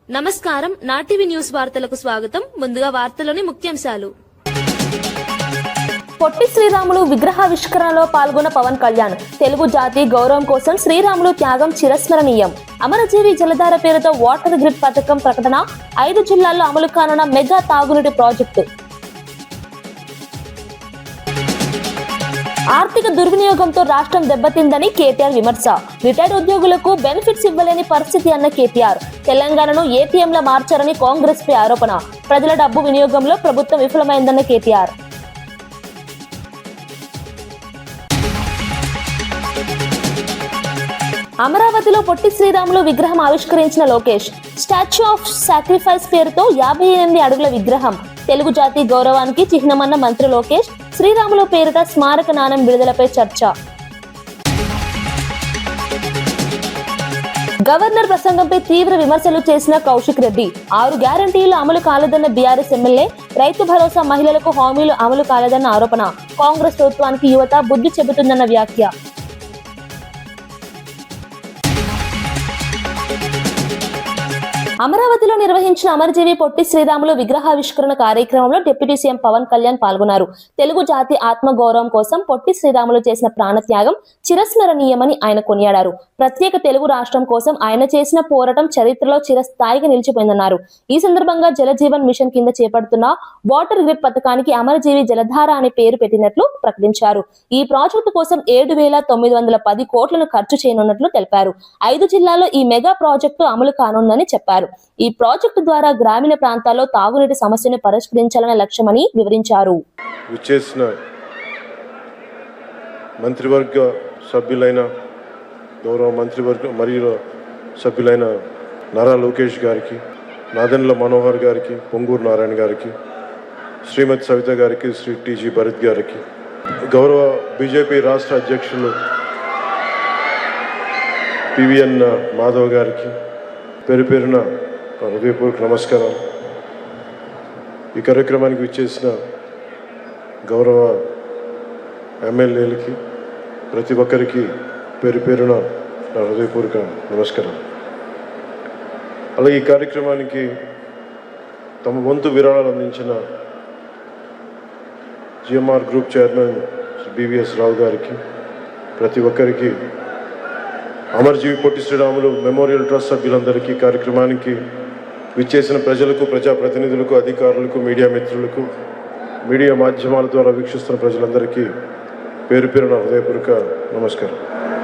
నమస్కారం. నాటివి న్యూస్ వార్తలకు స్వాగతం. ముందుగా వార్తలోని ముఖ్యాంశాలు. పొట్టి శ్రీరాములు విగ్రహావిష్కరణలో పాల్గొన్న పవన్ కళ్యాణ్. తెలుగు జాతి గౌరవం కోసం శ్రీరాములు త్యాగం చిరస్మరణీయం. అమరజీవి జలధార పేరుతో వాటర్ గ్రిడ్ పథకం ప్రకటన. 5 జిల్లాల్లో అమలు కానున్న మెగా తాగునీటి ప్రాజెక్టు. ఆర్థిక దుర్వినియోగంతో రాష్ట్రం దెబ్బతిందని కేటీఆర్ విమర్శ. రిటైర్డ్ ఉద్యోగులకు బెనిఫిట్స్ ఇవ్వలేని పరిస్థితి అన్న కేటీఆర్. తెలంగాణను ఏటీఎంలా మార్చారని కాంగ్రెస్ పై ఆరోపణ. ప్రజల డబ్బు వినియోగంలో ప్రభుత్వం విఫలమైందన్న కేటీఆర్. అమరావతిలో పొట్టి శ్రీరాములు విగ్రహం ఆవిష్కరించిన లోకేష్. స్టాచ్యూ ఆఫ్ సాక్రిఫైస్ పేరుతో 58 అడుగుల విగ్రహం. తెలుగు జాతి గౌరవానికి చిహ్నమన్న మంత్రి లోకేష్. శ్రీరాములు పేరిట స్మారక నాణెం విడుదలపై చర్చ. గవర్నర్ ప్రసంగంపై తీవ్ర విమర్శలు చేసిన కౌశిక్ రెడ్డి. 6 గ్యారంటీలు అమలు కాలేదన్న బీఆర్ఎస్ ఎమ్మెల్యే. రైతు భరోసా మహిళలకు హామీలు అమలు కాలేదన్న ఆరోపణ. కాంగ్రెస్ ప్రభుత్వానికి యువత బుద్ధి చెబుతుందన్న వ్యాఖ్య. అమరావతిలో నిర్వహించిన అమరజీవి పొట్టి శ్రీరాములు విగ్రహావిష్కరణ కార్యక్రమంలో డిప్యూటీ సీఎం పవన్ కళ్యాణ్ పాల్గొన్నారు. తెలుగు జాతి ఆత్మ గౌరవం కోసం పొట్టి శ్రీరాములు చేసిన ప్రాణత్యాగం చిరస్మరణీయమని ఆయన కొనియాడారు. ప్రత్యేక తెలుగు రాష్ట్రం కోసం ఆయన చేసిన పోరాటం చరిత్రలో చిరస్థాయిగా నిలిచిపోయిందన్నారు. ఈ సందర్భంగా జలజీవన్ మిషన్ కింద చేపడుతున్న వాటర్ గ్రిడ్ పథకానికి అమరజీవి జలధార అనే పేరు పెట్టినట్లు ప్రకటించారు. ఈ ప్రాజెక్టు కోసం 7,910 కోట్లను ఖర్చు చేయనున్నట్లు తెలిపారు. 5 జిల్లాల్లో ఈ మెగా ప్రాజెక్టు అమలు కానుందని చెప్పారు. ఈ ప్రాజెక్టు ద్వారా గ్రామీణ ప్రాంతాల్లో తాగునీటి సమస్యను పరిష్కరించాలనే లక్ష్యమని వివరించారు. మంత్రివర్గ సభ్యులైన గౌరవ మంత్రివర్గ మరియు సభ్యులైన నారా లోకేష్ గారికి, నాదెండ్ల మనోహర్ గారికి, పొంగూరు నారాయణ గారికి, శ్రీమతి సవిత గారికి, శ్రీ టీజీ భరత్ గారికి, గౌరవ బీజేపీ రాష్ట్ర అధ్యక్షులు పివిఎన్ మాధవ్ గారికి పేరు పేరున హృదయపూర్వక నమస్కారం. ఈ కార్యక్రమానికి విచ్చేసిన గౌరవ ఎమ్మెల్యేలకి, ప్రతి ఒక్కరికి పేరు పేరున నా హృదయపూర్వక నమస్కారం. అలాగే ఈ కార్యక్రమానికి తమ వంతు విరాళాలు అందించిన జిఎంఆర్ గ్రూప్ చైర్మన్ బివిఎస్ రావు గారికి, ప్రతి ఒక్కరికి, అమరజీవి పొట్టి శ్రీరాములు మెమోరియల్ ట్రస్ట్ సభ్యులందరికీ, కార్యక్రమానికి విచ్చేసిన ప్రజలకు, ప్రజాప్రతినిధులకు, అధికారులకు, మీడియా మిత్రులకు, మీడియా మాధ్యమాల ద్వారా వీక్షిస్తున్న ప్రజలందరికీ పేరు పేరున హృదయపూర్వక నమస్కారం.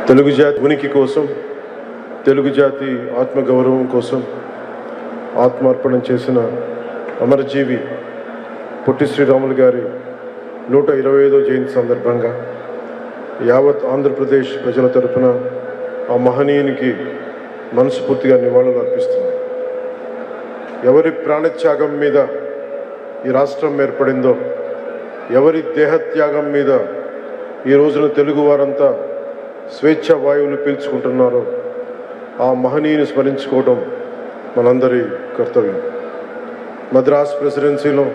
తెలుగు జాతి ఉనికి కోసం, తెలుగు జాతి ఆత్మగౌరవం కోసం ఆత్మార్పణం చేసిన అమరజీవి పొట్టి శ్రీరాములు గారి 125వ జయంతి సందర్భంగా యావత్ ఆంధ్రప్రదేశ్ ప్రజల తరపున ఆ మహనీయునికి మనస్ఫూర్తిగా నివాళులు అర్పిస్తున్నాను. ఎవరి ప్రాణత్యాగం మీద ఈ రాష్ట్రం ఏర్పడిందో, ఎవరి దేహత్యాగం మీద ఈ రోజున తెలుగు వారంతా స్వేచ్ఛ వాయువులు పీల్చుకుంటున్నారో ఆ మహనీయుని స్మరించుకోవడం మనందరి కర్తవ్యం. మద్రాస్ ప్రెసిడెన్సీలో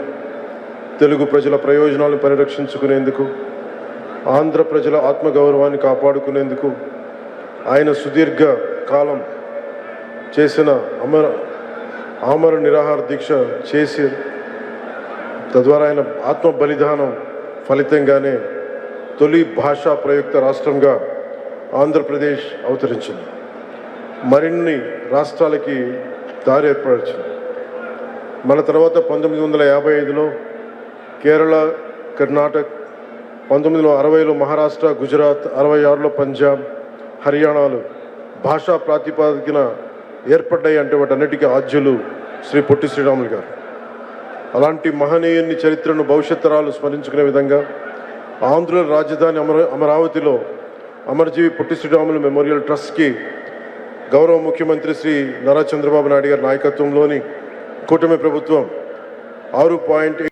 తెలుగు ప్రజల ప్రయోజనాలను పరిరక్షించుకునేందుకు, ఆంధ్ర ప్రజల ఆత్మగౌరవాన్ని కాపాడుకునేందుకు ఆయన సుదీర్ఘ కాలం చేసిన ఆమర నిరాహార దీక్ష చేసి, తద్వారా ఆయన ఆత్మ బలిదానం ఫలితంగానే తొలి భాషా ప్రయుక్త రాష్ట్రంగా ఆంధ్రప్రదేశ్ అవతరించింది. మరిన్ని రాష్ట్రాలకి దారి ఏర్పరిచింది. మన తర్వాత 1955లో కేరళ, కర్ణాటక, 1960లో మహారాష్ట్ర, గుజరాత్, 66లో పంజాబ్, హర్యానాలు భాషా ప్రాతిపాదికన ఏర్పడ్డాయి. అంటే వాటన్నిటికీ ఆద్యులు శ్రీ పొట్టి శ్రీరాములు గారు. అలాంటి మహనీయుని చరిత్రను భవిష్యత్ తరాలు స్మరించుకునే విధంగా ఆంధ్ర రాజధాని అమరావతిలో అమరజీవి పొట్టి శ్రీరాములు మెమోరియల్ ట్రస్ట్కి గౌరవ ముఖ్యమంత్రి శ్రీ నారా చంద్రబాబు నాయుడు గారి నాయకత్వంలోని కూటమి ప్రభుత్వం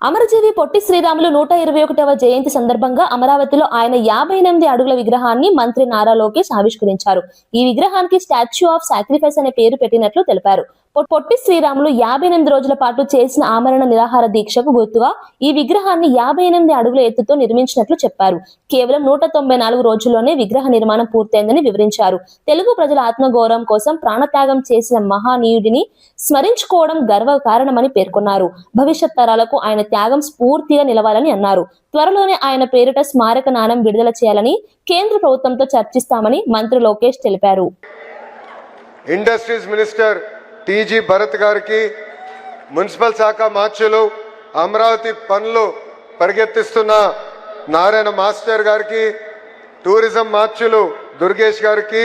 అమరజీవి పొట్టి శ్రీరాములు 121వ జయంతి సందర్భంగా అమరావతిలో ఆయన 58 అడుగుల విగ్రహాన్ని మంత్రి నారా లోకేష్ ఆవిష్కరించారు. ఈ విగ్రహానికి స్టాచ్యూ ఆఫ్ సాక్రిఫైస్ అనే పేరు పెట్టినట్లు తెలిపారు. పొట్టి శ్రీరాములు 58 రోజుల పాటు చేసిన ఆమరణ నిరాహార దీక్షకు గుర్తుగా ఈ విగ్రహాన్ని 58 అడుగుల ఎత్తుతో నిర్మించినట్లు చెప్పారు. కేవలం 194 రోజుల్లోనే విగ్రహ నిర్మాణం పూర్తయిందని వివరించారు. తెలుగు ప్రజల ఆత్మగౌరవం కోసం ప్రాణత్యాగం చేసిన మహానీయుడిని స్మరించుకోవడం గర్వ కారణమని పేర్కొన్నారు. భవిష్యత్ తరాలకు ఆయన త్యాగం స్ఫూర్తిగా నిలవాలని అన్నారు. త్వరలోనే ఆయన పేరిట స్మారక నాణం విడుదల చేయాలని కేంద్ర ప్రభుత్వంతో చర్చిస్తామని మంత్రి లోకేష్ తెలిపారు. ఇండస్ట్రీస్ మినిస్టర్ టీజీ భరత్ గారికి, మున్సిపల్ శాఖ మార్చులు, అమరావతి పనులు పరిగెత్తిస్తున్న నారాయణ మాస్టర్ గారికి, టూరిజం మార్చులు దుర్గేష్ గారికి,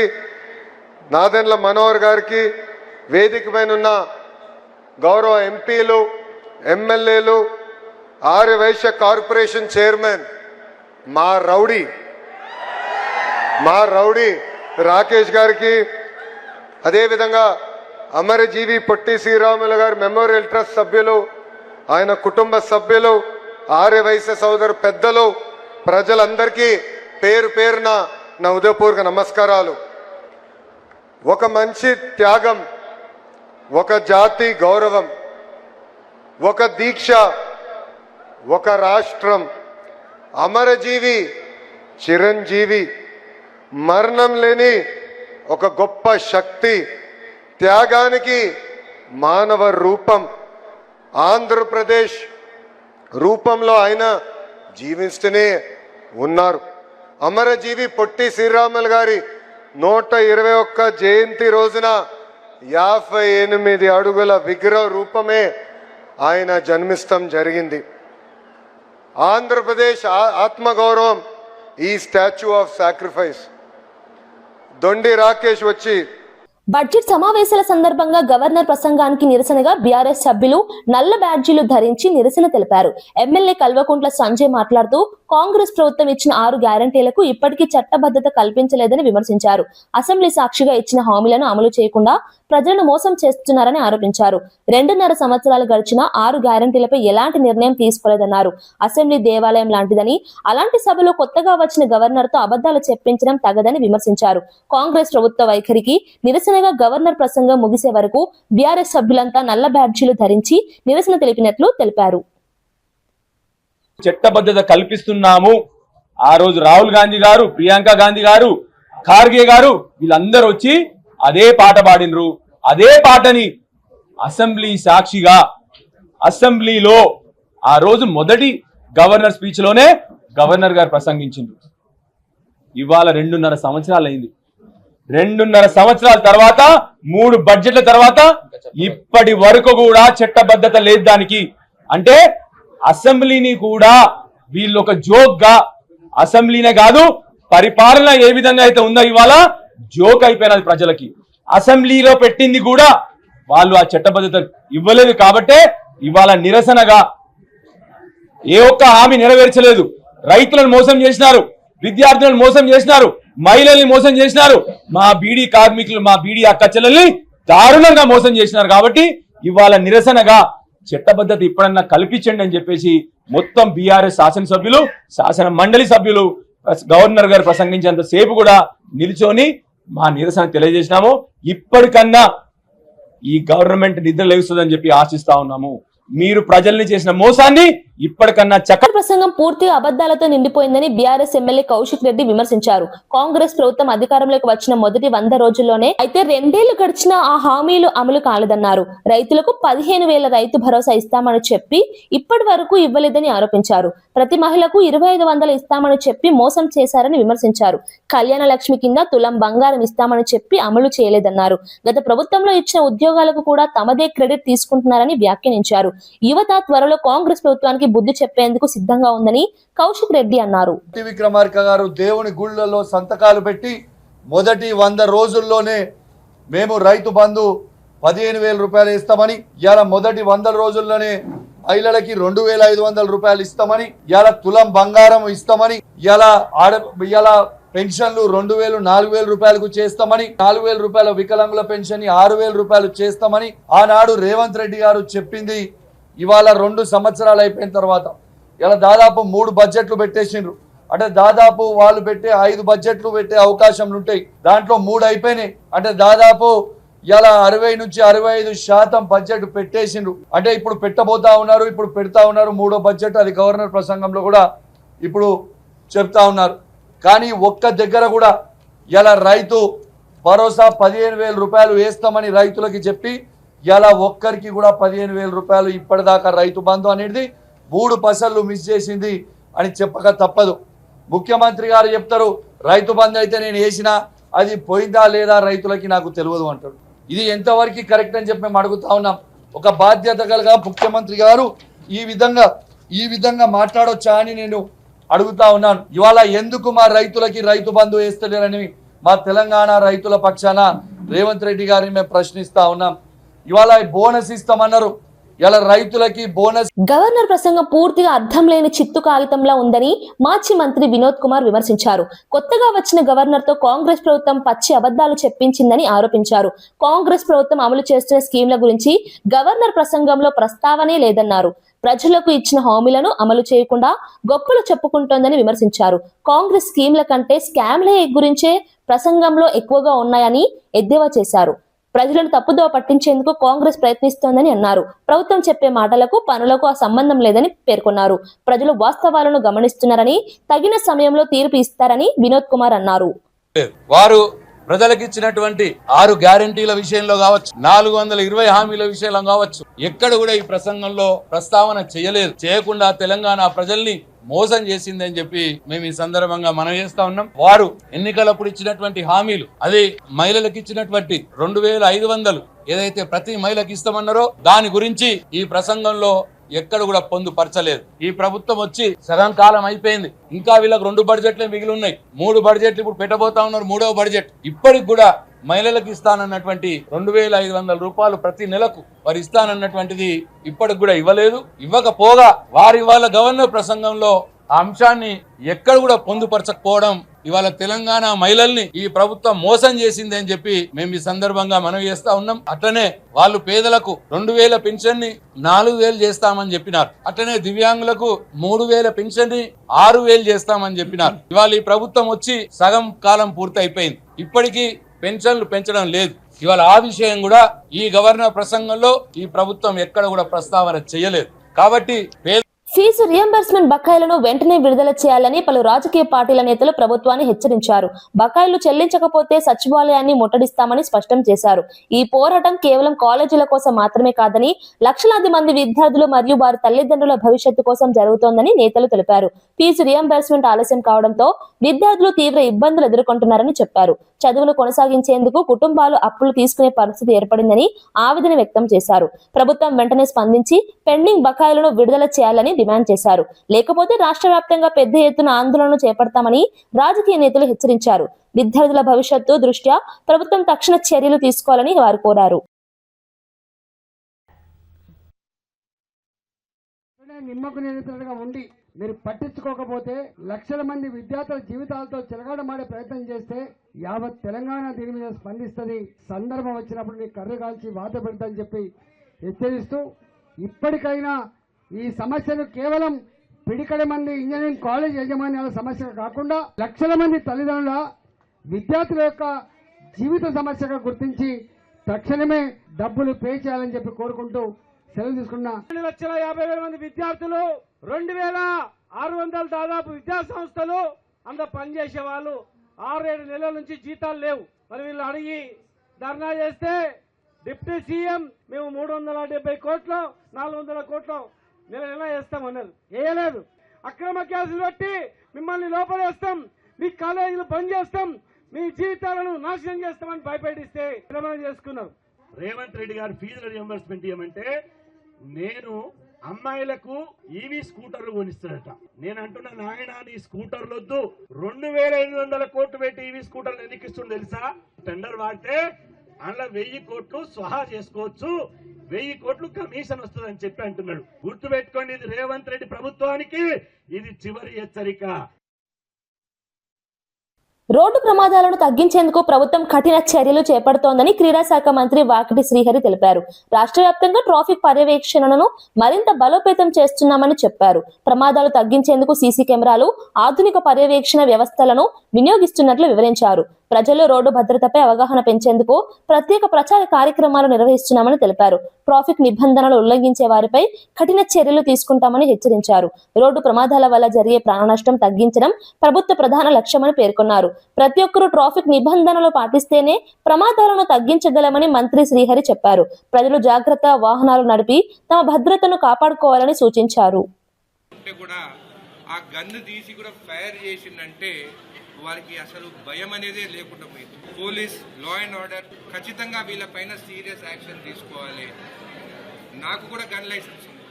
నాదెండ్ల మనోహర్ గారికి, వేదిక పైన ఉన్న గౌరవ ఎంపీలు, ఎమ్మెల్యేలు, ఆర్యవైశ్య కార్పొరేషన్ చైర్మన్ మా రౌడీ రాకేష్ గారికి, అదేవిధంగా అమరజీవి పొట్టి శ్రీరాములు గారి మెమోరియల్ ట్రస్ట్ సభ్యులు, ఆయన కుటుంబ సభ్యులు, ఆర్యవైశ్య సోదరు పెద్దలు, ప్రజలందరికీ పేరు పేరున నా ఉదయపూర్వక నమస్కారాలు. ఒక మనిషి త్యాగం, ఒక జాతి గౌరవం, ఒక దీక్ష, ఒక రాష్ట్రం, అమరజీవి చిరంజీవి, మరణం లేని ఒక గొప్ప శక్తి, త్యాగానికి మానవ రూపం, ఆంధ్రప్రదేశ్ రూపంలో ఆయన జీవిస్తూనే ఉన్నారు. అమరజీవి పొట్టి శ్రీరాములు గారి 121 జయంతి రోజున 58 అడుగుల విగ్రహ రూపమే ఆయన జన్మిస్తం జరిగింది. ఆంధ్రప్రదేశ్ ఆత్మగౌరవం ఈ స్టాచ్యూ ఆఫ్ సాక్రిఫైస్. దొండి రాకేష్ వచ్చి బడ్జెట్ సమావేశాల సందర్భంగా గవర్నర్ ప్రసంగానికి నిరసనగా బీఆర్ఎస్ సభ్యులు నల్ల బ్యాడ్జీలు ధరించి నిరసన తెలిపారు. ఎమ్మెల్యే కల్వకుంట్ల సంజయ్ మాట్లాడుతూ కాంగ్రెస్ ప్రభుత్వం ఇచ్చిన 6 గ్యారంటీలకు ఇప్పటికీ చట్టబద్ధత కల్పించలేదని విమర్శించారు. అసెంబ్లీ సాక్షిగా ఇచ్చిన హామీలను అమలు చేయకుండా ప్రజలను మోసం చేస్తున్నారని ఆరోపించారు. 2.5 సంవత్సరాలు గడిచినా 6 గ్యారంటీలపై ఎలాంటి నిర్ణయం తీసుకోలేదన్నారు. అసెంబ్లీ దేవాలయం లాంటిదని, అలాంటి సభలో కొత్తగా వచ్చిన గవర్నర్ తో అబద్ధాలు చెప్పించడం తగదని విమర్శించారు. కాంగ్రెస్ ప్రభుత్వ వైఖరికి నిరసనగా గవర్నర్ ప్రసంగం ముగిసే వరకు బీఆర్ఎస్ సభ్యులంతా నల్ల బ్యాడ్జీలు ధరించి నిరసన తెలిపినట్లు తెలిపారు. చట్టబద్ధత కల్పిస్తున్నాము. ఆ రోజు రాహుల్ గాంధీ గారు, ప్రియాంక గాంధీ గారు, ఖార్గే గారు వీళ్ళందరూ వచ్చి అదే పాట పాడినరు. అదే పాటని అసెంబ్లీ సాక్షిగా అసెంబ్లీలో ఆ రోజు మొదటి గవర్నర్ స్పీచ్ లోనే గవర్నర్ గారు ప్రసంగించిండ్రు. ఇవాళ 2.5 సంవత్సరాలు అయింది. 2.5 సంవత్సరాల తర్వాత 3 బడ్జెట్ల తర్వాత ఇప్పటి వరకు కూడా చట్టబద్ధత లేదు దానికి. అంటే అసెంబ్లీని కూడా వీళ్ళు ఒక జోక్ గా, అసెంబ్లీనే కాదు పరిపాలన ఏ విధంగా అయితే ఉందో ఇవాళ జోక్ అయిపోయినది ప్రజలకి. అసెంబ్లీలో పెట్టింది కూడా వాళ్ళు ఆ చట్టబద్ధత ఇవ్వలేదు కాబట్టే ఇవాళ నిరసనగా ఏ ఒక్క హామీ నెరవేర్చలేదు. రైతులను మోసం చేసినారు, విద్యార్థులను మోసం చేసినారు, మహిళల్ని మోసం చేసినారు, మా బీడీ కార్మికులు, మా బీడీ అక్క చెల్లెల్ని దారుణంగా మోసం చేసినారు. కాబట్టి ఇవాళ నిరసనగా చట్టబద్ధత ఇప్పుడన్నా కల్పించండి అని చెప్పేసి మొత్తం బీఆర్ఎస్ శాసనసభ్యులు, శాసన మండలి సభ్యులు గవర్నర్ గారు ప్రసంగించేంత సేపు కూడా నిల్చొని మా నిరసన తెలియజేసినాము. ఇప్పటికన్నా ఈ గవర్నమెంట్ నిద్ర లేస్తుందని చెప్పి ఆశిస్తా ఉన్నాము. మీరు ప్రజల్ని చేసిన మోసాన్ని ఇప్పటికన్నా ప్రసంగం పూర్తిగా అబద్ధాలతో నిండిపోయిందని బీఆర్ఎస్ ఎమ్మెల్యే కౌశిక్ రెడ్డి విమర్శించారు. కాంగ్రెస్ ప్రభుత్వం అధికారంలోకి వచ్చిన మొదటి 100 రోజుల్లోనే అయితే 2 ఏళ్లు గడిచినా ఆ హామీలు అమలు కాలేదన్నారు. రైతులకు 15,000 రైతు భరోసా ఇస్తామని చెప్పి ఇప్పటి వరకు ఇవ్వలేదని ఆరోపించారు. ప్రతి మహిళకు 2,500 ఇస్తామని చెప్పి మోసం చేశారని విమర్శించారు. కళ్యాణ లక్ష్మి కింద తులం బంగారం ఇస్తామని చెప్పి అమలు చేయలేదన్నారు. గత ప్రభుత్వంలో ఇచ్చిన ఉద్యోగాలకు కూడా తమదే క్రెడిట్ తీసుకుంటున్నారని వ్యాఖ్యానించారు. యువత త్వరలో కాంగ్రెస్ ప్రభుత్వానికి బుద్ధి చెప్పేందుకు సిద్ధంగా ఉందని కౌశిక్ రెడ్డి అన్నారు. విక్రమార్క గారు దేవుని గుళ్ళలో సంతకాలు పెట్టి మొదటి 100 రోజుల్లోనే మేము రైతు బంధు 15,000 రూపాయలు ఇస్తామని, ఇవాళ మొదటి 100 రోజుల్లోనే మహిళలకి 2,500 రూపాయలు ఇస్తామని, ఇవాళ తులం బంగారం ఇస్తామని, ఇవాళ పెన్షన్లు 2,000 4,000 రూపాయలకు చేస్తామని, 4,000 రూపాయల వికలాంగుల పెన్షన్ 6,000 రూపాయలు చేస్తామని ఆనాడు రేవంత్ రెడ్డి గారు చెప్పింది. ఇవాళ 2 సంవత్సరాలు అయిపోయిన తర్వాత ఇలా దాదాపు 3 బడ్జెట్లు పెట్టేసిండ్రు. అంటే దాదాపు వాళ్ళు పెట్టే 5 బడ్జెట్లు పెట్టే అవకాశం ఉంటాయి. దాంట్లో 3 అయిపోయినాయి. అంటే దాదాపు ఇలా 60 నుంచి 65% బడ్జెట్ పెట్టేసిండ్రు. అంటే ఇప్పుడు పెట్టబోతా ఉన్నారు, ఇప్పుడు పెడతా ఉన్నారు 3వ బడ్జెట్. అది గవర్నర్ ప్రసంగంలో కూడా ఇప్పుడు చెప్తా ఉన్నారు. కానీ ఒక్క దగ్గర కూడా ఇలా రైతు భరోసా 15,000 రూపాయలు వేస్తామని రైతులకి చెప్పి ఇలా ఒక్కరికి కూడా 15,000 రూపాయలు ఇప్పటిదాకా రైతు బంధు అనేది 3 పైసలు మిస్ చేసింది అని చెప్పక తప్పదు. ముఖ్యమంత్రి గారు చెప్తారు రైతు బంధు అయితే నేను వేసినా అది పోయిందా లేదా రైతులకి నాకు తెలియదు అంటాడు. ఇది ఎంతవరకు కరెక్ట్ అని చెప్పి మేము అడుగుతా ఉన్నాం. ఒక బాధ్యత కలిగా ముఖ్యమంత్రి గారు ఈ విధంగా మాట్లాడొచ్చా అని నేను అడుగుతా ఉన్నాను. ఇవాళ ఎందుకు మా రైతులకి రైతు బంధు వేస్తలేరని మా తెలంగాణ రైతుల పక్షాన రేవంత్ రెడ్డి గారిని మేము ప్రశ్నిస్తా ఉన్నాం. ఇవాళ బోనస్ ఇస్తామన్నారు, ఇలా రైతులకి బోనస్. గవర్నర్ ప్రసంగం పూర్తిగా అర్థం లేని చిత్తు కాగితంలా ఉందని మాజీ మంత్రి వినోద్ కుమార్ విమర్శించారు. కొత్తగా వచ్చిన గవర్నర్ తో కాంగ్రెస్ ప్రభుత్వం పచ్చి అబద్ధాలు చెప్పించిందని ఆరోపించారు. కాంగ్రెస్ ప్రభుత్వం అమలు చేస్తున్న స్కీమ్ల గురించి గవర్నర్ ప్రసంగంలో ప్రస్తావనే లేదన్నారు. ప్రజలకు ఇచ్చిన హామీలను అమలు చేయకుండా గొప్పలు చెప్పుకుంటోందని విమర్శించారు. కాంగ్రెస్ స్కీమ్ల కంటే స్కామ్ల గురించే ప్రసంగంలో ఎక్కువగా ఉన్నాయని ఎద్దేవా చేశారు. ప్రజలను తప్పుదోవ పట్టించేందుకు కాంగ్రెస్ ప్రయత్నిస్తోందని అన్నారు. ప్రభుత్వం చెప్పే మాటలకు పనులకు సంబంధం లేదని పేర్కొన్నారు. ప్రజలు వాస్తవాలను గమనిస్తున్నారని తగిన సమయంలో తీర్పు ఇస్తారని వినోద్ కుమార్ అన్నారు. వారు ప్రజలకు ఇచ్చినటువంటి 6 గ్యారంటీల విషయంలో కావచ్చు, 420 హామీల విషయంలో కావచ్చు, ఎక్కడ కూడా ఈ ప్రసంగంలో ప్రస్తావన చేయలేదు. చేయకుండా తెలంగాణ ప్రజల్ని మోసం చేసిందని చెప్పి మేము ఈ సందర్భంగా మనం చేస్తా ఉన్నాం. వారు ఎన్నికలప్పుడు ఇచ్చినటువంటి హామీలు, అది మహిళలకు ఇచ్చినటువంటి 2,500 ఏదైతే ప్రతి మహిళకి ఇస్తామన్నారో దాని గురించి ఈ ప్రసంగంలో ఎక్కడ కూడా పొందుపరచలేదు. ఈ ప్రభుత్వం వచ్చి సగం కాలం అయిపోయింది, ఇంకా వీళ్ళకి 2 బడ్జెట్లే మిగిలి ఉన్నాయి. 3 బడ్జెట్లు ఇప్పుడు పెట్టబోతా ఉన్నారు. 3వ బడ్జెట్ ఇప్పటికి కూడా మహిళలకు ఇస్తానన్నటువంటి 2,500 రూపాయలు ప్రతి నెలకు వారు ఇస్తానన్నటువంటిది ఇప్పటికి కూడా ఇవ్వలేదు. ఇవ్వకపోగా వారి వాళ్ళ గవర్నర్ ప్రసంగంలో ఆ అంశాన్ని ఎక్కడ కూడా పొందుపరచకపోవడం ఇవాళ తెలంగాణ మహిళల్ని ఈ ప్రభుత్వం మోసం చేసింది అని చెప్పి మేము ఈ సందర్భంగా మనం చేస్తా ఉన్నాం. అట్లనే వాళ్ళు పేదలకు 2,000 పెన్షన్ ని 4,000 చేస్తామని చెప్పినారు. అట్లనే దివ్యాంగులకు 3,000 పెన్షన్ ని 6,000 చేస్తామని చెప్పినారు. ఇవాళ ఈ ప్రభుత్వం వచ్చి సగం కాలం పూర్తి అయిపోయింది, ఇప్పటికీ పెన్షన్లు పెంచడం లేదు. ఇవాళ ఆ విషయం కూడా ఈ గవర్నర్ ప్రసంగంలో ఈ ప్రభుత్వం ఎక్కడ కూడా ప్రస్తావన చేయలేదు. కాబట్టి ఫీజు రియంబర్స్మెంట్ బకాయిలను వెంటనే విడుదల చేయాలని పలు రాజకీయ పార్టీల నేతలు ప్రభుత్వాన్ని హెచ్చరించారు. బకాయిలు చెల్లించకపోతే సచివాలయాన్ని ముట్టడిస్తామని స్పష్టం చేశారు. ఈ పోరాటం కేవలం కాలేజీల కోసం మాత్రమే కాదని లక్షలాది మంది విద్యార్థులు మరియు వారి తల్లిదండ్రుల భవిష్యత్తు కోసం జరుగుతోందని నేతలు తెలిపారు. ఫీజు రియంబర్స్మెంట్ ఆలస్యం కావడంతో విద్యార్థులు తీవ్ర ఇబ్బందులు ఎదుర్కొంటున్నారని చెప్పారు. చదువులు కొనసాగించేందుకు కుటుంబాలు అప్పులు తీసుకునే పరిస్థితి ఏర్పడిందని ఆవేదన వ్యక్తం చేశారు. ప్రభుత్వం వెంటనే స్పందించి పెండింగ్ బకాయిలను విడుదల చేయాలని డిమాండ్ చేశారు. లేకపోతే రాష్ట్ర వ్యాప్తంగా పెద్ద ఎత్తున ఆందోళనలు చేపడతామని రాజకీయ నేతలు హెచ్చరించారు. విద్యార్థుల భవిష్యత్తు దృష్ట్యా ప్రభుత్వం తక్షణ చర్యలు తీసుకోవాలని వారు కోరారు. నిమ్మకు నియంత్రణగా ఉండి మీరు పట్టించుకోకపోతే లక్షల మంది విద్యార్థుల జీవితాలతో చెలగాటమాడే ప్రయత్నం చేస్తే యావత్ తెలంగాణ దీని మీద స్పందిస్తుంది. సందర్భం వచ్చినప్పుడు నీ కర్రు కాల్చి వాత పెడతాని చెప్పి హెచ్చరిస్తూ ఇప్పటికైనా ఈ సమస్యను కేవలం పిడికడ మంది ఇంజనీరింగ్ కాలేజ్ యాజమాన్యాల సమస్య కాకుండా లక్షల మంది తల్లిదండ్రుల విద్యార్థుల యొక్క జీవిత సమస్యగా గుర్తించి తక్షణమే డబ్బులు పే చేయాలని చెప్పి కోరుకుంటూ సెలవు తీసుకున్నా. 2,50,000 మంది విద్యార్థులు, 2,600 దాదాపు విద్యా సంస్థలు అందులో పనిచేసే వాళ్ళు 6-7 నెలల నుంచి జీతాలు లేవు. మరి వీళ్ళు అడిగి ధర్నా చేస్తే డిప్యూటీ సీఎం మేము 370 కోట్లు 400 కోట్లు నెల వేస్తామన్నారు. వేయలేదు. అక్రమ కేసులు పెట్టి మిమ్మల్ని లోపలేస్తాం, మీ కాలేజీలు బంద్ చేస్తాం, మీ జీవితాలను నాశనం చేస్తామని భయపెట్టిస్తే విరమణ చేసుకున్నారు. రేవంత్ రెడ్డి గారు ఫీజుల రియంబర్స్మెంట్ ఇవ్వమంటే నేను అమ్మాయిలకు ఈవీ స్కూటర్లు కొనిస్తాడట. నేను అంటున్నా నాయన నీ స్కూటర్లు వద్దు, 2,500 కోట్లు పెట్టి ఈవీ స్కూటర్లు ఎందుకు ఇస్తుంది తెలుసా? టెండర్ వాడితే అందులో 1,000 కోట్లు స్వహా చేసుకోవచ్చు, 1,000 కోట్లు కమిషన్ వస్తుందని చెప్పి అంటున్నాడు. గుర్తు పెట్టుకోండి, ఇది రేవంత్ రెడ్డి ప్రభుత్వానికి ఇది చివరి హెచ్చరిక. రోడ్డు ప్రమాదాలను తగ్గించేందుకు ప్రభుత్వం కఠిన చర్యలు చేపడుతోందని క్రీడా శాఖ మంత్రి వాకిటి శ్రీహరి తెలిపారు. రాష్ట్ర వ్యాప్తంగా ట్రాఫిక్ పర్యవేక్షణను మరింత బలోపేతం చేస్తున్నామని చెప్పారు. ప్రమాదాలు తగ్గించేందుకు సీసీ కెమెరాలు, ఆధునిక పర్యవేక్షణ వ్యవస్థలను వినియోగిస్తున్నట్లు వివరించారు. ప్రజల్లో రోడ్డు భద్రతపై అవగాహన పెంచేందుకు ప్రత్యేక ప్రచార కార్యక్రమాలు నిర్వహిస్తున్నామని తెలిపారు. ట్రాఫిక్ నిబంధనలు ఉల్లంఘించే వారిపై కఠిన చర్యలు తీసుకుంటామని హెచ్చరించారు. రోడ్డు ప్రమాదాల వల్ల జరిగే ప్రాణ నష్టం తగ్గించడం ప్రభుత్వ ప్రధాన లక్ష్యమని పేర్కొన్నారు. ప్రతి ఒక్కరూ ట్రాఫిక్ నిబంధనలు పాటిస్తేనే ప్రమాదాలను తగ్గించగలమని మంత్రి శ్రీహరి చెప్పారు. ప్రజలు జాగ్రత్త వాహనాలు నడిపి తమ భద్రతను కాపాడుకోవాలని సూచించారు. ఆ గన్ను తీసి కూడా ఫైర్ చేసిందంటే వారికి అసలు భయం అనేదే లేకుండా పోయింది. పోలీస్, లా అండ్ ఆర్డర్ ఖచ్చితంగా వీళ్ళపైన సీరియస్ యాక్షన్ తీసుకోవాలి. నాకు కూడా గన్ లైసెన్స్ ఉంది,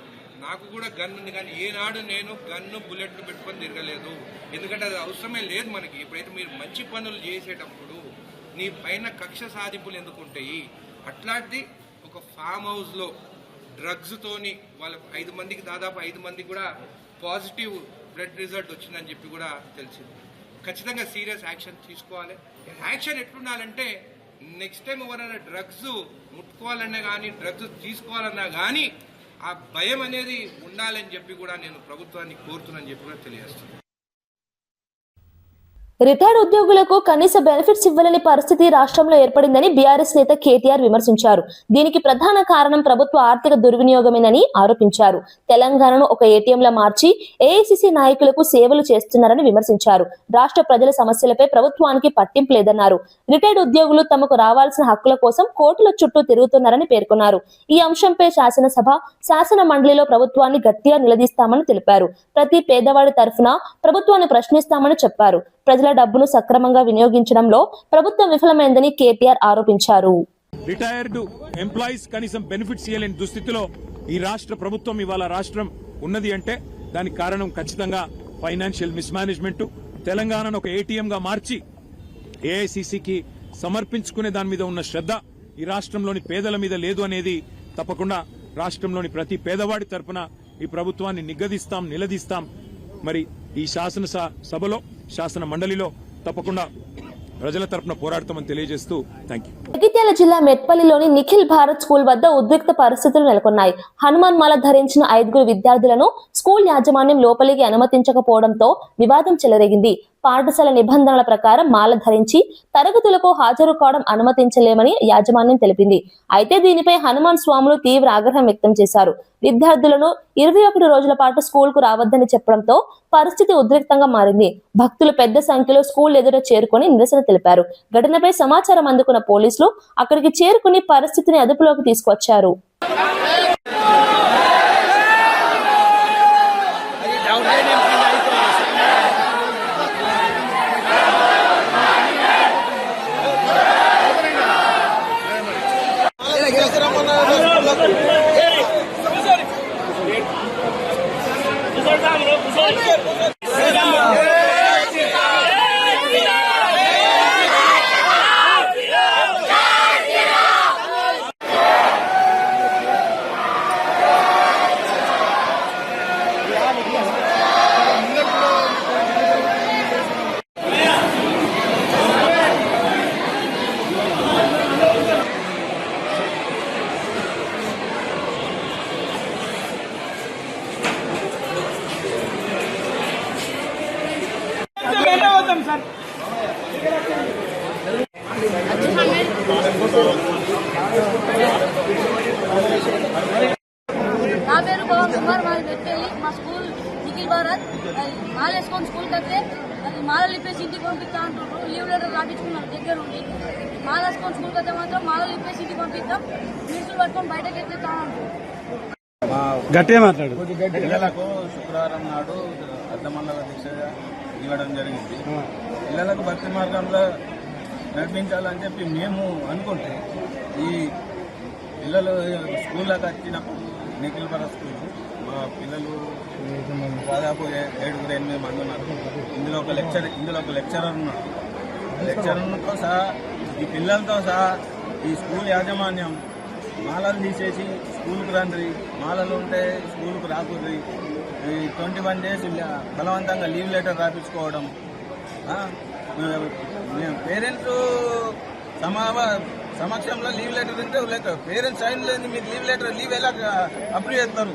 నాకు కూడా గన్ ఉంది, కానీ ఏనాడు నేను గన్ను బుల్లెట్లు పెట్టుకొని తిరగలేదు. ఎందుకంటే అది అవసరమే లేదు మనకి. ఎప్పుడైతే మీరు మంచి పనులు చేసేటప్పుడు నీ పైన కక్ష సాధింపులు ఎందుకు ఉంటాయి? అట్లాంటిది ఒక ఫామ్ హౌస్లో డ్రగ్స్తోని వాళ్ళ 5 మందికి దాదాపు 5 మందికి కూడా పాజిటివ్ బ్లడ్ రిజల్ట్ వచ్చిందని చెప్పి కూడా తెలిసింది. ఖచ్చితంగా సీరియస్ యాక్షన్ తీసుకోవాలి. యాక్షన్ ఎట్లుండాలంటే నెక్స్ట్ టైం ఎవరైనా డ్రగ్స్ ముట్టుకోవాలన్నా కానీ డ్రగ్స్ తీసుకోవాలన్నా కానీ ఆ భయం అనేది ఉండాలని చెప్పి కూడా నేను ప్రభుత్వాన్ని కోరుతున్నానని చెప్పి కూడా తెలియజేస్తున్నాను. రిటైర్డ్ ఉద్యోగులకు కనీస బెనిఫిట్స్ ఇవ్వలేని పరిస్థితి రాష్ట్రంలో ఏర్పడిందని బీఆర్ఎస్ నేత కేటీఆర్ విమర్శించారు. దీనికి ప్రధాన కారణం ప్రభుత్వ ఆర్థిక దుర్వినియోగమేనని ఆరోపించారు. తెలంగాణను ఒక ఏటీఎంలా మార్చి ఏఐసీసీ నాయకులకు సేవలు చేస్తున్నారని విమర్శించారు. రాష్ట్ర ప్రజల సమస్యలపై ప్రభుత్వానికి పట్టింపు లేదన్నారు. రిటైర్డ్ ఉద్యోగులు తమకు రావాల్సిన హక్కుల కోసం కోర్టుల చుట్టూ తిరుగుతున్నారని పేర్కొన్నారు. ఈ అంశంపై శాసనసభ, శాసన మండలిలో ప్రభుత్వాన్ని గట్టిగా నిలదీస్తామని తెలిపారు. ప్రతి పేదవాడి తరఫున ప్రభుత్వాన్ని ప్రశ్నిస్తామని చెప్పారు. ప్రజల డబ్బును సక్రమంగా వినియోగించడంలో ప్రభుత్వం విఫలమైందని కేటీఆర్ ఆరోపించారు. రిటైర్డ్ ఎంప్లాయీస్ కనీసం బెనిఫిట్స్ ఇవ్వలేని దుస్థితిలో ఈ రాష్ట్ర ప్రభుత్వం ఇవాళ రాష్ట్రం ఉన్నది అంటే దానికి కారణం ఖచ్చితంగా ఫైనాన్షియల్ మిస్మేనేజ్మెంట్. తెలంగాణను ఒక ఏటీఎం గా మార్చి ఏఐసీసీకి సమర్పించుకునే దాని మీద ఉన్న శ్రద్ధ ఈ రాష్ట్రంలోని పేదల మీద లేదు అనేది తప్పకుండా రాష్ట్రంలోని ప్రతి పేదవాడి తరపున ఈ ప్రభుత్వాన్ని నిలదీస్తాం. మరి ఈ శాసనసభలో, శాసన మండలిలో తప్పకుండా ప్రజల తరపున పోరాడతామని తెలియజేస్తూ థ్యాంక్ యూ. జగిత్యాల జిల్లా మెట్పల్లిలోని నిఖిల్ భారత్ స్కూల్ వద్ద ఉద్రిక్త పరిస్థితులు నెలకొన్నాయి. హనుమాన్ మాల ధరించిన 5 విద్యార్థులను స్కూల్ యాజమాన్యం లోపలికి అనుమతించకపోవడంతో వివాదం చెలరేగింది. పాఠశాల నిబంధనల ప్రకారం మాల ధరించి తరగతులకు హాజరు కావడం అనుమతించలేమని యాజమాన్యం తెలిపింది. అయితే దీనిపై హనుమాన్ స్వాములు తీవ్ర ఆగ్రహం వ్యక్తం చేశారు. విద్యార్థులను 21 రోజుల పాటు స్కూల్ కు రావద్దని చెప్పడంతో పరిస్థితి ఉద్రిక్తంగా మారింది. భక్తులు పెద్ద సంఖ్యలో స్కూల్ ఎదుట చేరుకుని నిరసన తెలిపారు. ఘటనపై సమాచారం అందుకున్న పోలీసులు అక్కడికి చేరుకుని పరిస్థితిని అదుపులోకి తీసుకొచ్చారు. నా పేరు పవన్ కుమార్, మాది మెట్పల్లి. మా స్కూల్ నిఖిల్ భారత్. మాల వేసుకొని స్కూల్కి వస్తే అది మాలలు ఇప్పేసి ఇంటికి పంపిస్తా అంటున్నారు. లీవ్ లెటర్ రాపించుకున్నారు దగ్గర ఉండి. మాల వేసుకొని స్కూల్కి వస్తే మాత్రం మాలలు ఇప్పేసి ఇంటికి పంపిస్తాం, మీసులు పట్టుకొని బయటకు ఎత్తుతా అంటారు. గట్టిగా మాట్లాడు. పిల్లలకు శుక్రవారం నాడు అర్ధమండల దీక్ష ఇవ్వడం జరిగింది. పిల్లలకు భక్తి మార్గంలో నడిపించాలని చెప్పి మేము అనుకుంటే ఈ పిల్లలు స్కూల్లోకి వచ్చినప్పుడు నిఖిల్ భారత్ స్కూల్ మా పిల్లలు దాదాపు 7-8 మంది ఉన్నారు. ఇందులో ఒక లెక్చరర్ ఉన్నారు. లెక్చరర్తో సహా ఈ పిల్లలతో సహా ఈ స్కూల్ యాజమాన్యం మాలలు తీసేసి స్కూల్కి రండి, మాలలు ఉంటే స్కూల్కి రాకూడదు, 21 days బలవంతంగా లీవ్ లెటర్ రాపించుకోవడం. పేరెంట్స్ సమక్షంలో లీవ్ లెటర్ ఉంటే పేరెంట్స్ సైన్ లేదు, మీరు లీవ్ ఎలా అప్రూవ్ చేస్తారు?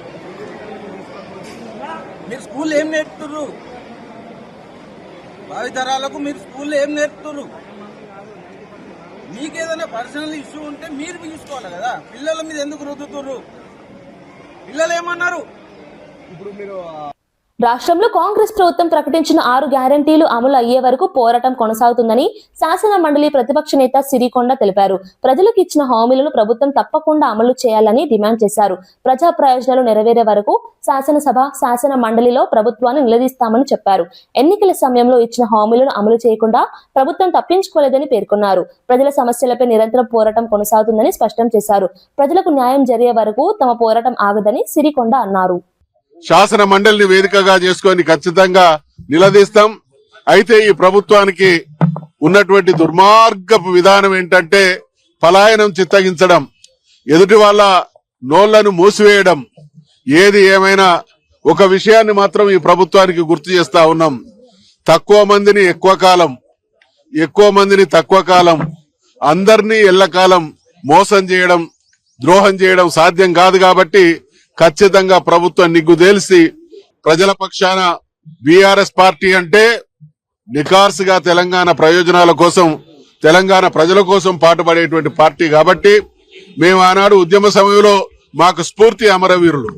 మీరు స్కూల్ ఏం నేర్పుతున్నారు? భావితరాలకు మీరు స్కూల్లో ఏం నేర్పుతున్నారు? మీకేదైనా పర్సనల్ ఇష్యూ ఉంటే మీరు చూసుకోవాలి కదా. పిల్లల మీద ఎందుకు రుద్దుతుర్రు? పిల్లలు ఏమన్నారు? ఇప్పుడు మీరు రాష్ట్రంలో కాంగ్రెస్ ప్రభుత్వం ప్రకటించిన 6 గ్యారంటీలు అమలు అయ్యే వరకు పోరాటం కొనసాగుతుందని శాసన మండలి ప్రతిపక్ష నేత సిరికొండ తెలిపారు. ప్రజలకు ఇచ్చిన హామీలను ప్రభుత్వం తప్పకుండా అమలు చేయాలని డిమాండ్ చేశారు. ప్రజా ప్రయోజనాలు నెరవేరే వరకు శాసనసభ, శాసన మండలిలో ప్రభుత్వాన్ని నిలదీస్తామని చెప్పారు. ఎన్నికల సమయంలో ఇచ్చిన హామీలను అమలు చేయకుండా ప్రభుత్వం తప్పించుకోలేదని పేర్కొన్నారు. ప్రజల సమస్యలపై నిరంతరం పోరాటం కొనసాగుతుందని స్పష్టం చేశారు. ప్రజలకు న్యాయం జరిగే వరకు తమ పోరాటం ఆగదని సిరికొండ అన్నారు. శాసన మండలిని వేదికగా చేసుకొని ఖచ్చితంగా నిలదీస్తాం. అయితే ఈ ప్రభుత్వానికి ఉన్నటువంటి దుర్మార్గపు విధానం ఏంటంటే పలాయనం చిత్తగించడం, ఎదుటి వాళ్ళ నోళ్లను మూసివేయడం. ఏది ఏమైనా ఒక విషయాన్ని మాత్రం ఈ ప్రభుత్వానికి గుర్తు చేస్తా ఉన్నాం. తక్కువ మందిని ఎక్కువ కాలం, ఎక్కువ మందిని తక్కువ కాలం, అందరినీ ఎల్లకాలం మోసం చేయడం, ద్రోహం చేయడం సాధ్యం కాదు. కాబట్టి ఖచ్చితంగా ప్రభుత్వం నిగ్గుదేల్సి ప్రజల పక్షాన బీఆర్ఎస్ పార్టీ అంటే నిఖార్సుగా తెలంగాణ ప్రయోజనాల కోసం, తెలంగాణ ప్రజల కోసం పాటుపడేటువంటి పార్టీ. కాబట్టి మేము ఆనాడు ఉద్యమ సమయంలో మాకు స్ఫూర్తి అమరవీరులు,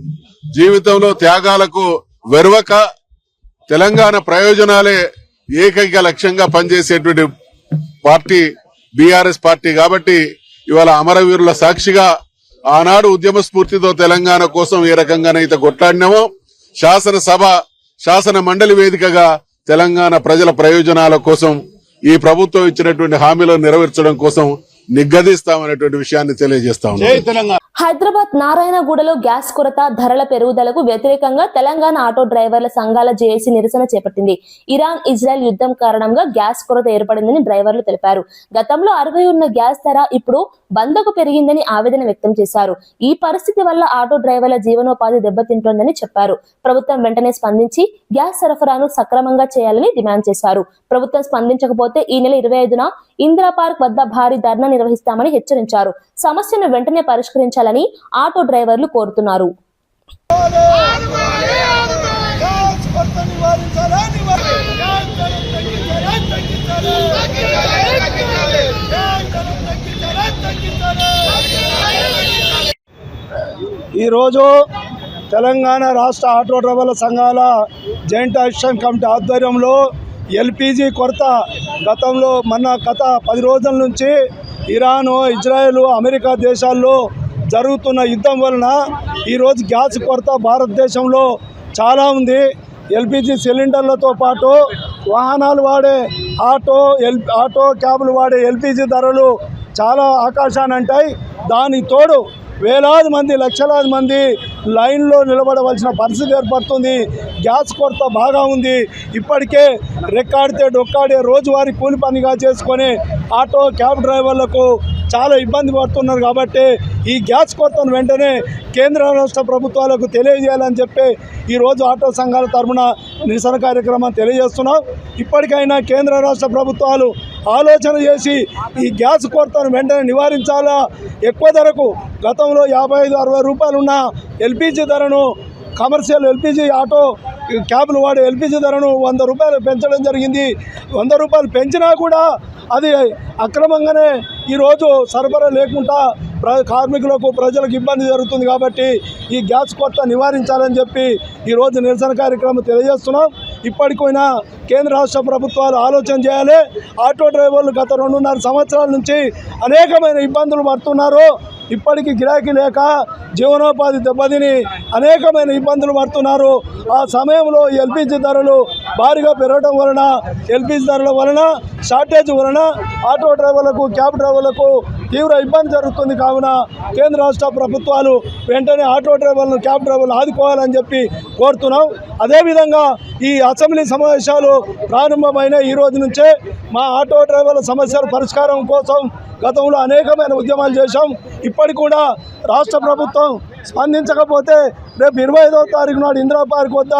జీవితంలో త్యాగాలకు వెరువక తెలంగాణ ప్రయోజనాలే ఏకైక లక్ష్యంగా పనిచేసేటువంటి పార్టీ బీఆర్ఎస్ పార్టీ. కాబట్టి ఇవాళ అమరవీరుల సాక్షిగా ఆనాడు ఉద్యమ స్ఫూర్తితో తెలంగాణ కోసం ఏ రకంగానైతే కొట్లాడినామో శాసనసభ, శాసన మండలి వేదికగా తెలంగాణ ప్రజల ప్రయోజనాల కోసం, ఈ ప్రభుత్వం ఇచ్చినటువంటి హామీలను నెరవేర్చడం కోసం నిగ్గదీస్తామనేటువంటి విషయాన్ని తెలియజేస్తా ఉన్నాం. హైదరాబాద్ నారాయణగూడలో గ్యాస్ కొరత, ధరల పెరుగుదలకు వ్యతిరేకంగా తెలంగాణ ఆటో డ్రైవర్ల సంఘాల జేఏసీ నిరసన చేపట్టింది. ఇరాన్ ఇజ్రాయెల్ యుద్ధం కారణంగా గ్యాస్ కొరత ఏర్పడిందని డ్రైవర్లు తెలిపారు. గతంలో 60 ఉన్న గ్యాస్ ధర ఇప్పుడు 100కు పెరిగిందని ఆవేదన వ్యక్తం చేశారు. ఈ పరిస్థితి వల్ల ఆటో డ్రైవర్ల జీవనోపాధి దెబ్బతింటోందని చెప్పారు. ప్రభుత్వం వెంటనే స్పందించి గ్యాస్ సరఫరాను సక్రమంగా చేయాలని డిమాండ్ చేశారు. ప్రభుత్వం స్పందించకపోతే ఈ నెల 25న ఇందిరా పార్క్ వద్ద భారీ ధర్నా నిర్వహిస్తామని హెచ్చరించారు. సమస్యను వెంటనే పరిష్కరించాలని ఆటో డ్రైవర్లు కోరుతున్నారు. ఈరోజు తెలంగాణ రాష్ట్ర ఆటో డ్రైవర్ల సంఘాల జాయింట్ యాక్షన్ కమిటీ ఆధ్వర్యంలో ఎల్పిజి కొరత గతంలో గత 10 రోజుల నుంచి ఇరాను, ఇజ్రాయెల్, అమెరికా దేశాల్లో జరుగుతున్న యుద్ధం వలన ఈరోజు గ్యాస్ కొరత భారతదేశంలో చాలా ఉంది. ఎల్పిజి సిలిండర్లతో పాటు వాహనాలు వాడే ఆటో క్యాబులు వాడే ఎల్పిజి ధరలు చాలా ఆకాశాన్ని అంటాయి. దానికి తోడు వేలాది మంది, లక్షలాది మంది లైన్లో నిలబడవలసిన పరిస్థితి ఏర్పడుతుంది. గ్యాస్ కొరత బాగా ఉంది. ఇప్పటికే రెక్కాడితే డొక్కాడే రోజువారీ కూలి పనిగా చేసుకొని ఆటో క్యాబ్ డ్రైవర్లకు చాలా ఇబ్బంది పడుతున్నారు. కాబట్టి ఈ గ్యాస్ కొరతను వెంటనే కేంద్ర రాష్ట్ర ప్రభుత్వాలకు తెలియజేయాలని చెప్పి ఈరోజు ఆటో సంఘాల తరఫున నిరసన కార్యక్రమం తెలియజేస్తున్నాం. ఇప్పటికైనా కేంద్ర రాష్ట్ర ప్రభుత్వాలు ఆలోచన చేసి ఈ గ్యాస్ కొరతను వెంటనే నివారించాలా. ఎక్కువ ధరకు గతంలో 55-60 రూపాయలు ఉన్న ఎల్పిజి ధరను, కమర్షియల్ ఎల్పిజి ఆటో క్యాబ్లు వాడే ఎల్పిజి ధరను 100 రూపాయలు పెంచడం జరిగింది. 100 రూపాయలు పెంచినా కూడా అది అక్రమంగానే ఈరోజు సరఫరా లేకుండా కార్మికులకు, ప్రజలకు ఇబ్బంది జరుగుతుంది. కాబట్టి ఈ గ్యాస్ కొరత నివారించాలని చెప్పి ఈరోజు నిరసన కార్యక్రమం తెలియజేస్తున్నాం. ఇప్పటికైనా కేంద్ర రాష్ట్ర ప్రభుత్వాలు ఆలోచన చేయాలి. ఆటో డ్రైవర్లు గత 2.5 సంవత్సరాల నుంచి అనేకమైన ఇబ్బందులు పడుతున్నారు. ఇప్పటికీ గిరాకీ లేక జీవనోపాధి దెబ్బతిని అనేకమైన ఇబ్బందులు పడుతున్నారు. ఆ సమయంలో ఎల్పిజి ధరలు భారీగా పెరగడం వలన, ఎల్పిజి ధరల వలన, షార్టేజ్ వలన ఆటో డ్రైవర్లకు, క్యాబ్ డ్రైవర్లకు తీవ్ర ఇబ్బంది జరుగుతుంది. కావున కేంద్ర రాష్ట్ర ప్రభుత్వాలు వెంటనే ఆటో డ్రైవర్లను, క్యాబ్ డ్రైవర్లు ఆదుకోవాలని చెప్పి కోరుతున్నాం. అదేవిధంగా ఈ అసెంబ్లీ సమావేశాలు ప్రారంభమైన ఈ రోజు నుంచే మా ఆటో డ్రైవర్ల సమస్యల పరిష్కారం కోసం గతంలో అనేకమైన ఉద్యమాలు చేశాం. ఇప్పటికి కూడా రాష్ట్ర ప్రభుత్వం స్పందించకపోతే రేపు 25వ తారీఖు నాడు ఇందిరా పార్క్ వద్ద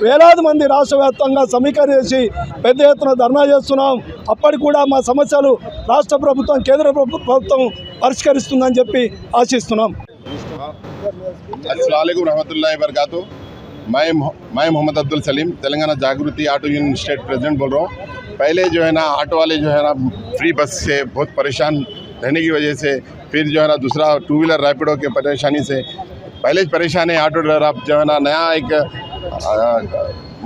వేలాది మంది రాష్ట్ర వ్యాప్తంగా సమీకరించి పెద్ద ఎత్తున ధర్నా చేస్తున్నాం. అప్పటికి కూడా మా సమస్యలు రాష్ట్ర ప్రభుత్వం, కేంద్ర ప్రభుత్వం పరిష్కరిస్తుందని చెప్పి ఆశిస్తున్నాం. अस्सलाम वालेकुम रहमतुल्लाहि व बरकातहू। मैं मोहम्मद अब्दुल सलीम, तेलंगाना जागृति ऑटो यूनियन स्टेट प्रेसिडेंट बोल रहा हूँ। पहले जो है ना ऑटो वाले जो है ना फ्री बस से बहुत परेशान रहने की वजह से फिर जो है ना दूसरा 2 व्हीलर रैपिडो के परेशानी से पहले ही परेशान है ऑटो ड्राइवर। अब जो है ना नया एक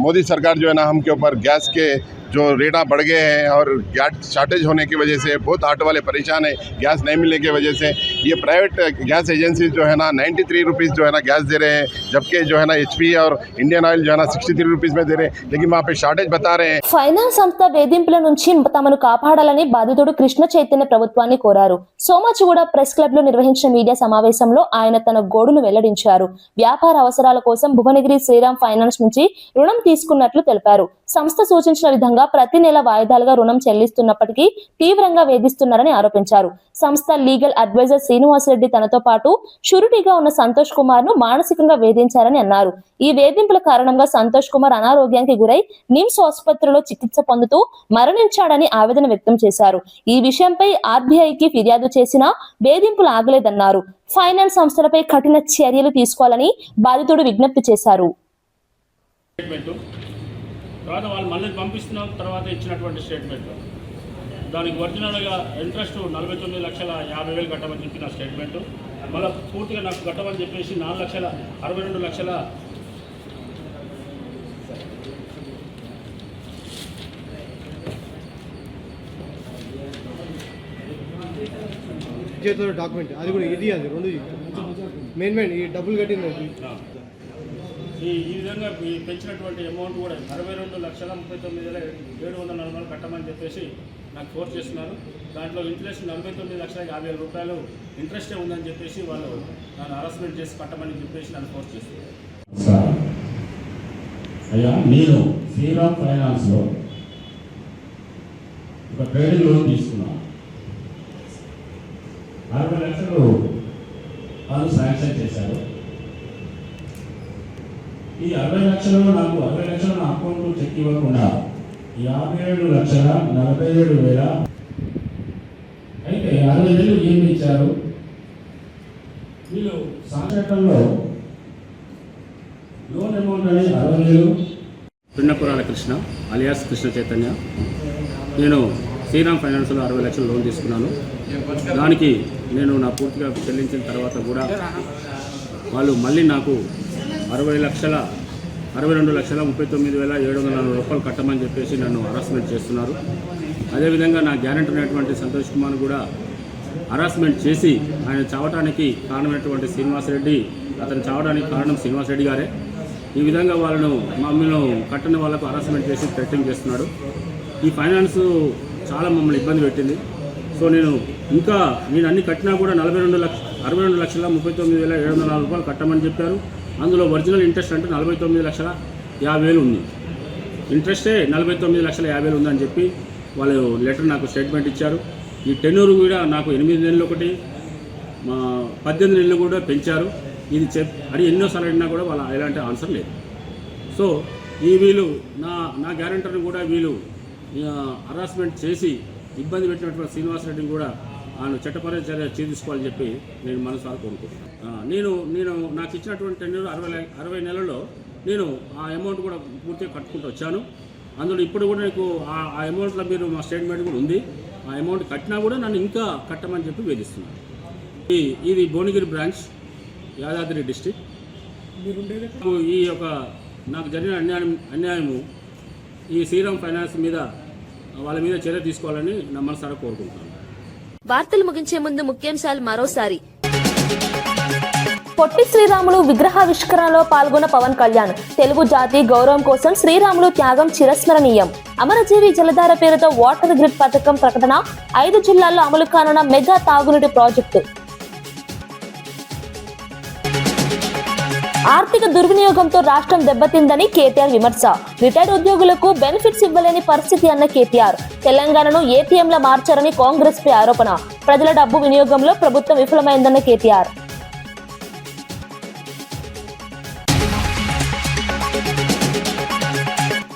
मोदी सरकार जो है ना हमके ऊपर गैस के जो रेट बढ़ गए हैं और गैस शॉर्टेज होने की वजह से बहुत ऑटो वाले परेशान है। गैस नहीं मिलने की वजह से ये प्राइवेट गैस एजेंसी जो है ना 93 रुपीज़ जो है ना गैस दे रहे हैं, जबकि जो है ना HP और इंडियन ऑयल जो है ना 63 रुपीज़ में दे रहे हैं, लेकिन वहाँ पे शॉर्टेज बता रहे हैं। ఫైనాన్స్ సంస్థ వేధింపుల నుంచి తమను కాపాడాలని బాధితుడు కృష్ణ చైతన్య ప్రభుత్వాన్ని కోరారు. సోమాజిగూడ ప్రెస్ క్లబ్ లో నిర్వహించిన మీడియా సమావేశంలో ఆయన తన గోడును వెల్లడించారు. వ్యాపార అవసరాల కోసం భువనగిరి శ్రీరామ్ ఫైనాన్స్ నుంచి రుణం తీసుకున్నట్లు తెలిపారు. సంస్థ సూచించిన విధంగా ప్రతి నెల వాయిదాలుగా రుణం చెల్లిస్తున్నప్పటికీ తీవ్రంగా వేధిస్తున్నారని ఆరోపించారు. సంస్థ లీగల్ అడ్వైజర్ శ్రీనివాసరెడ్డి తనతో పాటు షూరిటీగా ఉన్న సంతోష్ కుమార్ ను మానసికంగా వేధించారని అన్నారు. ఈ వేధింపుల కారణంగా సంతోష్ కుమార్ అనారోగ్యానికి గురై నిమ్స్ ఆసుపత్రిలో చికిత్స పొందుతూ మరణించాడని ఆవేదన వ్యక్తం చేశారు. ఈ విషయంపై RBIకి ఫిర్యాదు చేసినా వేధింపులు ఆగలేదన్నారు. ఫైనాన్స్ సంస్థలపై కఠిన చర్యలు తీసుకోవాలని బాధితుడు విజ్ఞప్తి చేశారు. తర్వాత వాళ్ళు మళ్ళీ పంపిస్తున్న తర్వాత ఇచ్చినటువంటి స్టేట్మెంట్ దానికి ఒరిజినల్గా ఇంట్రెస్ట్ 49,50,000 కట్టమని చెప్పిన స్టేట్మెంట్ మళ్ళీ పూర్తిగా నాకు కట్టమని చెప్పేసి 4,62,00,000 చేతుల డాక్యుమెంట్ అది కూడా ఇది అది రెండు మెయిన్ ఈ డబ్బులు కట్టింది ఈ విధంగా పెంచినటువంటి అమౌంట్ కూడా 62,39,740 కట్టమని చెప్పేసి నాకు ఫోర్స్ చేస్తున్నారు. దాంట్లో ఇంట్రెస్ట్ 49,50,000 రూపాయలు ఇంట్రెస్టే ఉందని చెప్పేసి వాళ్ళు నన్ను హరాస్మెంట్ చేసి కట్టమని చెప్పేసి నన్ను ఫోర్స్ చేస్తున్నారు. అయ్యా, నేను శ్రీరామ్ ఫైనాన్స్లో ఒక ట్రేడింగ్ లోన్ తీసుకున్నాను. 60 లక్షలు వాళ్ళు శాంక్షన్ చేశారు. ఈ 60 లక్షలు నాకు 60 లక్షలు నా అకౌంట్లో చెక్ ఇవ్వకుండా 57,47,000 అయితే 60,000 ఏమి ఇచ్చారు వీళ్ళు సాంకేతంలో లోన్ అమౌంట్ అని 60,000. పిన్నపురాల కృష్ణ అలియాస్ కృష్ణ చైతన్య. నేను శ్రీరామ్ ఫైనాన్స్లో 60 లక్షలు లోన్ తీసుకున్నాను. దానికి నేను నా పూర్తిగా చెల్లించిన తర్వాత కూడా వాళ్ళు మళ్ళీ నాకు 62,39,740 రూపాయలు కట్టమని చెప్పేసి నన్ను హరాస్మెంట్ చేస్తున్నారు. అదేవిధంగా నా గ్యారెంటర్ అయినటువంటి సంతోష్ కుమార్ కూడా హరాస్మెంట్ చేసి ఆయన చావటానికి కారణమైనటువంటి శ్రీనివాసరెడ్డి, అతను చావడానికి కారణం శ్రీనివాసరెడ్డి గారే. ఈ విధంగా వాళ్ళను మమ్మల్ని కట్టని వాళ్ళకు హరాస్మెంట్ చేసి థ్రెటనింగ్ చేస్తున్నాడు. ఈ ఫైనాన్స్ చాలా మమ్మల్ని ఇబ్బంది పెట్టింది. సో నేను అన్ని కట్టినా కూడా 62,39,740 రూపాయలు కట్టమని చెప్పారు. అందులో ఒరిజినల్ ఇంట్రెస్ట్ అంటే 49,50,000 ఉంది. ఇంట్రెస్టే 49,50,000 ఉందని చెప్పి వాళ్ళు లెటర్ నాకు స్టేట్మెంట్ ఇచ్చారు. ఈ టెన్యూర్ కూడా నాకు 8 నెలలు ఒకటి 18 నెలలు కూడా పెంచారు. ఇది అది ఎన్నోసార్లు అడిగినా కూడా వాళ్ళ ఎలాంటి ఆన్సర్ లేదు. సో వీళ్ళు నా గ్యారెంటర్ని కూడా వీళ్ళు హరాస్మెంట్ చేసి ఇబ్బంది పెట్టినటువంటి శ్రీనివాసరెడ్డిని కూడా ఆయన చట్టపరమైన చర్య తీసుకోవాలని చెప్పి నేను మనసారా కోరుకుంటున్నాను. నేను నాకు ఇచ్చినటువంటి టెన్యూర్ 60 నెలల్లో నేను ఆ అమౌంట్ కూడా పూర్తిగా కట్టుకుంటూ వచ్చాను. అందులో ఇప్పుడు కూడా నీకు ఆ అమౌంట్లో మీరు మా స్టేట్మెంట్ కూడా ఉంది. ఆ అమౌంట్ కట్టినా కూడా నన్ను ఇంకా కట్టమని చెప్పి వేధిస్తున్నాను. ఇది భువనగిరి బ్రాంచ్, యాదాద్రి డిస్టిక్. ఈ యొక్క నాకు జరిగిన అన్యాయము ఈ శ్రీరామ్ ఫైనాన్స్ మీద వాళ్ళ మీద చర్య తీసుకోవాలని నా మనసారా కోరుకుంటున్నాను. వార్తలు ముగించే ముందు ముఖ్యాంశాలు మరోసారి. పొట్టి శ్రీరాములు విగ్రహావిష్కరణలో పాల్గొన్న పవన్ కళ్యాణ్. తెలుగు జాతి గౌరవం కోసం శ్రీరాములు త్యాగం చిరస్మరణీయం. అమరజీవి జలధార పేరుతో వాటర్ గ్రిడ్ పథకం ప్రకటన. 5 జిల్లాల్లో అమలు కానున్న మెగా తాగునీటి ప్రాజెక్టు. ఆర్థిక దుర్వినియోగంతో రాష్ట్రం దెబ్బతిందని కేటీఆర్ విమర్శ. రిటైర్డ్ ఉద్యోగులకు బెనిఫిట్స్ ఇవ్వలేని పరిస్థితి అన్న కేటీఆర్. తెలంగాణను ఏటీఎంలా మార్చారని కాంగ్రెస్ పై ఆరోపణ. ప్రజల డబ్బు వినియోగంలో ప్రభుత్వం విఫలమైందన్న కేటీఆర్.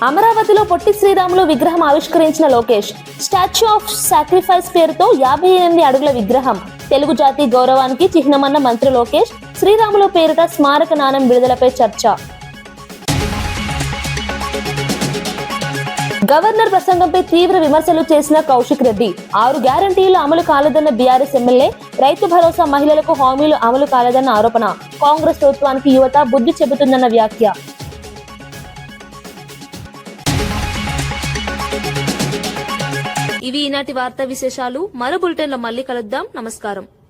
అమరావతిలో పొట్టి శ్రీరాములు విగ్రహం ఆవిష్కరించిన లోకేష్. స్టాచ్యూ ఆఫ్ సాక్రిఫైస్ పేరుతో 58 అడుగుల విగ్రహం. తెలుగు జాతి గౌరవానికి చిహ్నమన్న మంత్రి లోకేష్. శ్రీరాములు పేరిట స్మారక నాణెం విడుదలపై చర్చ. గవర్నర్ ప్రసంగంపై తీవ్ర విమర్శలు చేసిన కౌశిక్ రెడ్డి. 6 గ్యారంటీలు అమలు కాలేదన్న బీఆర్ఎస్ ఎమ్మెల్యే. రైతు భరోసా మహిళలకు హామీలు అమలు కాలేదన్న ఆరోపణ. కాంగ్రెస్ ప్రభుత్వానికి యువత బుద్ధి చెబుతుందన్న వ్యాఖ్య. ఇవి ఈనాటి వార్తా విశేషాలు. మరో బులెటిన్లో మళ్ళీ కలుద్దాం. నమస్కారం.